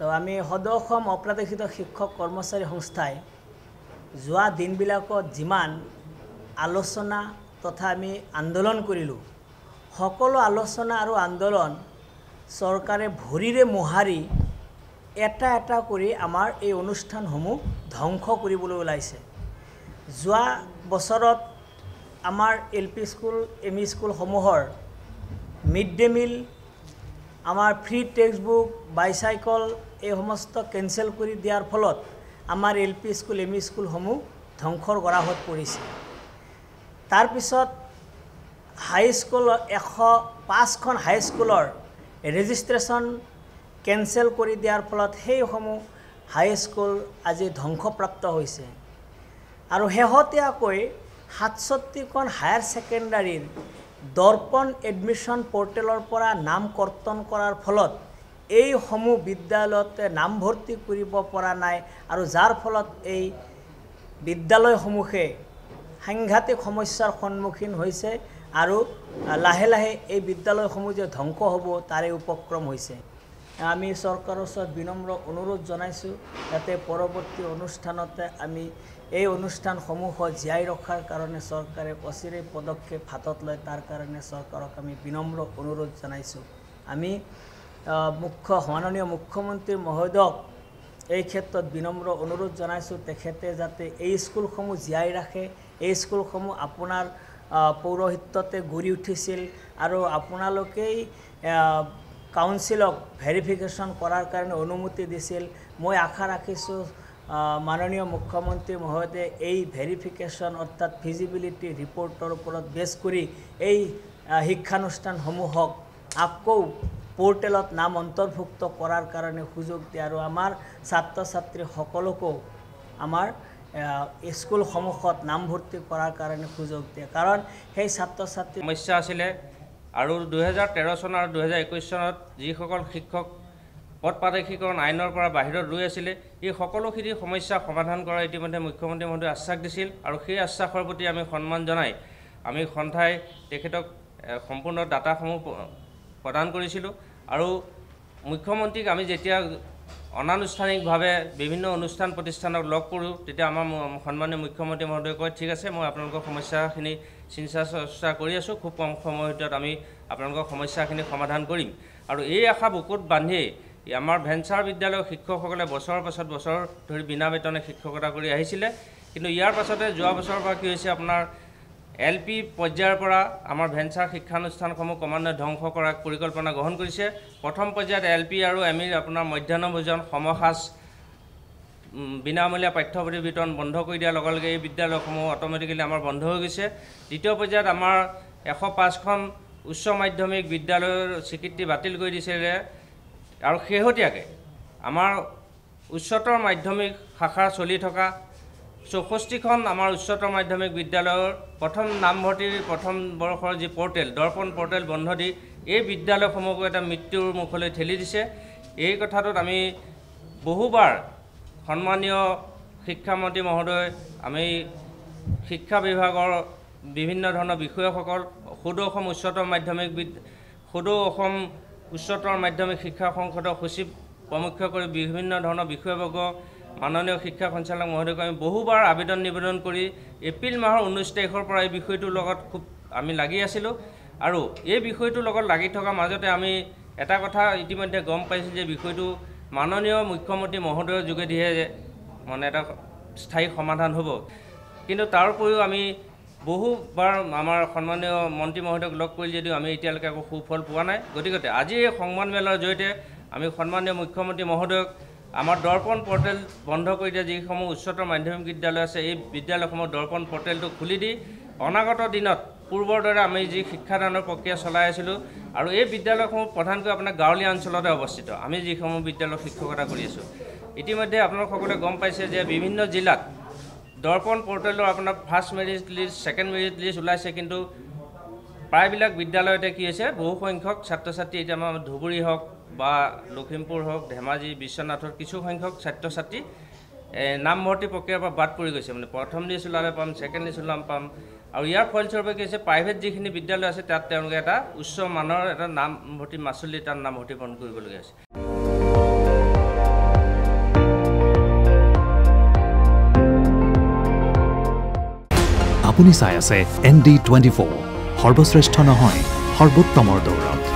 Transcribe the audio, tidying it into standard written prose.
তো আমি সদৌ অসম অপ্ৰাদেশিত শিক্ষক কৰ্মচাৰী সংস্থাই যোৱা দিনবিলাকত যিমান আলোচনা তথা আমি আন্দোলন কৰিলোঁ সকলো আলোচনা আৰু আন্দোলন চৰকাৰে ভৰিৰে মোহাৰি এটা এটা কৰি আমাৰ এই অনুষ্ঠানসমূহ ধ্বংস কৰিবলৈ ওলাইছে। যোৱা বছৰত আমাৰ LP স্কুল ME স্কুলসমূহৰ মিড ডে মিল আমাৰ ফ্ৰী টেক্সট বুক বাইচাইকেল এই সমস্ত কেঞ্চেল কৰি দিয়াৰ ফলত আমাৰ LP স্কুল ME স্কুলসমূহ ধ্বংসৰ গৰাহত পৰিছে। তাৰ পিছত হাইস্কুল 105খন হাইস্কুলৰ ৰেজিষ্ট্ৰেশ্যন কেঞ্চেল কৰি দিয়াৰ ফলত সেইসমূহ হাইস্কুল আজি ধ্বংসপ্ৰাপ্ত হৈছে। আৰু শেহতীয়াকৈ 67খন হায়াৰ ছেকেণ্ডাৰীৰ দৰ্পণ এডমিশ্যন পৰ্টেলৰ পৰা নাম কৰ্তন কৰাৰ ফলত এইসমূহ বিদ্যালয়তে নামভৰ্তি কৰিব পৰা নাই আৰু যাৰ ফলত এই বিদ্যালয়সমূহে সাংঘাতিক সমস্যাৰ সন্মুখীন হৈছে আৰু লাহে লাহে এই বিদ্যালয়সমূহ যে ধ্বংস হ'ব তাৰে উপক্ৰম হৈছে। আমি চৰকাৰৰ ওচৰত বিনম্ৰ অনুৰোধ জনাইছোঁ যাতে পৰৱৰ্তী অনুষ্ঠানতে আমি এই অনুষ্ঠানসমূহ জীয়াই ৰখাৰ কাৰণে চৰকাৰে অচিৰে পদক্ষেপ হাতত লয় তাৰ কাৰণে চৰকাৰক আমি বিনম্ৰ অনুৰোধ জনাইছোঁ। আমি মাননীয় মুখ্যমন্ত্ৰী মহোদয়ক এই ক্ষেত্ৰত বিনম্ৰ অনুৰোধ জনাইছোঁ তেখেতে যাতে এই স্কুলসমূহ জীয়াই ৰাখে। এই স্কুলসমূহ আপোনাৰ পৌৰহিত্যতে গঢ়ি উঠিছিল আৰু আপোনালোকেই কাউন্সিলক ভেৰিফিকেশ্যন কৰাৰ কাৰণে অনুমতি দিছিল। মই আশা ৰাখিছোঁ মাননীয় মুখ্যমন্ত্ৰী মহোদয়ে এই ভেৰিফিকেশ্যন অৰ্থাৎ ফিজিবিলিটি ৰিপৰ্টৰ ওপৰত বেছ কৰি এই শিক্ষানুষ্ঠানসমূহক আকৌ পৰ্টেলত নাম অন্তৰ্ভুক্ত কৰাৰ কাৰণে সুযোগ দিয়ে আৰু আমাৰ ছাত্ৰ ছাত্ৰীসকলকো আমাৰ স্কুলসমূহত নামভৰ্তি কৰাৰ কাৰণে সুযোগ দিয়ে। কাৰণ সেই ছাত্ৰ ছাত্ৰী সমস্যা আছিলে আৰু 2013 চন আৰু 2021 চনত যিসকল শিক্ষক পদ প্ৰাদেশিকৰণ আইনৰ পৰা বাহিৰত ৰৈ আছিলে এই সকলোখিনি সমস্যা সমাধান কৰা ইতিমধ্যে মুখ্যমন্ত্ৰী মহোদয়ে আশ্বাস দিছিল আৰু সেই আশ্বাসৰ প্ৰতি আমি সন্মান জনাই আমি সন্থাই তেখেতক সম্পূৰ্ণ ডাটাসমূহ প্ৰদান কৰিছিলোঁ আৰু মুখ্যমন্ত্ৰীক আমি যেতিয়া অনানুষ্ঠানিকভাৱে বিভিন্ন অনুষ্ঠান প্ৰতিষ্ঠানক লগ কৰোঁ তেতিয়া আমাৰ সন্মানীয় মুখ্যমন্ত্ৰী মহোদয়ে কয় ঠিক আছে মই আপোনালোকৰ সমস্যাখিনি চিন্তা চৰ্চা কৰি আছোঁ, খুব কম সময়ৰ ভিতৰত আমি আপোনালোকৰ সমস্যাখিনি সমাধান কৰিম। আৰু এই আশা বুকুত বান্ধি আমাৰ ভেঞ্চাৰ বিদ্যালয়ৰ শিক্ষকসকলে বছৰৰ পাছত বছৰ ধৰি বিনা বেতনে শিক্ষকতা কৰি আহিছিলে। কিন্তু ইয়াৰ পাছতে যোৱা বছৰৰ পৰা কি হৈছে আপোনাৰ LP পৰ্যায়ৰ পৰা আমাৰ ভেঞ্চাৰ শিক্ষানুষ্ঠানসমূহ ক্ৰমান্বয়ে ধ্বংস কৰাৰ পৰিকল্পনা গ্ৰহণ কৰিছে। প্ৰথম পৰ্যায়ত LP আৰু ME আপোনাৰ মধ্যাহ্ন ভোজন সমসাজ বিনামূলীয়া পাঠ্যপুথি বিতৰণ বন্ধ কৰি দিয়াৰ লগে লগে এই বিদ্যালয়সমূহ অট'মেটিকেলি আমাৰ বন্ধ হৈ গৈছে। দ্বিতীয় পৰ্যায়ত আমাৰ 105খন উচ্চ মাধ্যমিক বিদ্যালয়ৰ স্বীকৃতি বাতিল কৰি দিছিলে আৰু শেহতীয়াকৈ আমাৰ উচ্চতৰ মাধ্যমিক শাখা চলি থকা 64খন আমাৰ উচ্চতৰ মাধ্যমিক বিদ্যালয়ৰ প্ৰথম নামভৰ্তিৰ প্ৰথম বৰ্ষৰ যি পৰ্টেল দৰ্পণ পৰ্টেল বন্ধ দি এই বিদ্যালয়সমূহকো এটা মৃত্যুৰ মুখলৈ ঠেলি দিছে। এই কথাটোত আমি বহুবাৰ সন্মানীয় শিক্ষামন্ত্ৰী মহোদয় আমি শিক্ষা বিভাগৰ বিভিন্ন ধৰণৰ বিষয়াসকল সদৌ অসম উচ্চতৰ মাধ্যমিক শিক্ষা সংসদৰ সচিব প্ৰমুখ কৰি বিভিন্ন ধৰণৰ বিষয়বৰ্গ মাননীয় শিক্ষা সঞ্চালক মহোদয়ক আমি বহুবাৰ আবেদন নিবেদন কৰি এপ্ৰিল মাহৰ 19 তাৰিখৰ পৰা এই বিষয়টোৰ লগত খুব আমি লাগি আছিলোঁ আৰু এই বিষয়টোৰ লগত লাগি থকাৰ মাজতে আমি এটা কথা ইতিমধ্যে গম পাইছোঁ যে বিষয়টো মাননীয় মুখ্যমন্ত্ৰী মহোদয়ৰ যোগেদিহে মানে এটা স্থায়ী সমাধান হ'ব। কিন্তু তাৰ উপৰিও আমি বহুবাৰ আমাৰ সন্মানীয় মন্ত্ৰী মহোদয়ক লগ কৰি যদিও আমি এতিয়ালৈকে একো সুফল পোৱা নাই। গতিকে আজি এই সংবাদমেলৰ জৰিয়তে আমি সন্মানীয় মুখ্যমন্ত্ৰী মহোদয়ক আমাৰ দৰ্পণ পৰ্টেল বন্ধ কৰি দিয়া যিসমূহ উচ্চতৰ মাধ্যমিক বিদ্যালয় আছে এই বিদ্যালয়সমূহ দৰ্পণ পৰ্টেলটো খুলি দি অনাগত দিনত পূৰ্বৰ দৰে আমি যি শিক্ষাদানৰ প্ৰক্ৰিয়া চলাই আছিলোঁ আৰু এই বিদ্যালয়সমূহ প্ৰধানকৈ আপোনাৰ গাঁৱলীয়া অঞ্চলতে অৱস্থিত আমি যিসমূহ বিদ্যালয়ত শিক্ষকতা কৰি আছোঁ। ইতিমধ্যে আপোনালোকসকলে গম পাইছে যে বিভিন্ন জিলাত দৰ্পণ পৰ্টেলৰ আপোনাৰ first merit list second merit list ওলাইছে কিন্তু প্ৰায়বিলাক বিদ্যালয়তে কি হৈছে বহু সংখ্যক ছাত্ৰ ছাত্ৰী এতিয়া আমাৰ ধুবুৰী হওক বা লখিমপুৰ হওক ধেমাজি বিশ্বনাথৰ কিছু সংখ্যক ছাত্ৰ ছাত্ৰী নামভৰ্তি প্ৰক্ৰিয়াৰ পৰা বাদ পৰি গৈছে। মানে প্ৰথম লিষ্ট ওলালে পাম ছেকেণ্ড লিষ্ট ওলাম পাম আৰু ইয়াৰ ফলস্বৰূপে কি হৈছে প্ৰাইভেট যিখিনি বিদ্যালয় আছে তাত তেওঁলোকে এটা উচ্চ মানৰ এটা নামভৰ্তি মাচুল দি তাত নামভৰ্তি প্ৰদান কৰিবলগীয়া হৈছে। আপুনি চাই আছে ND24 সৰ্বশ্ৰেষ্ঠ নহয় সৰ্বোত্তমৰ দৌৰত।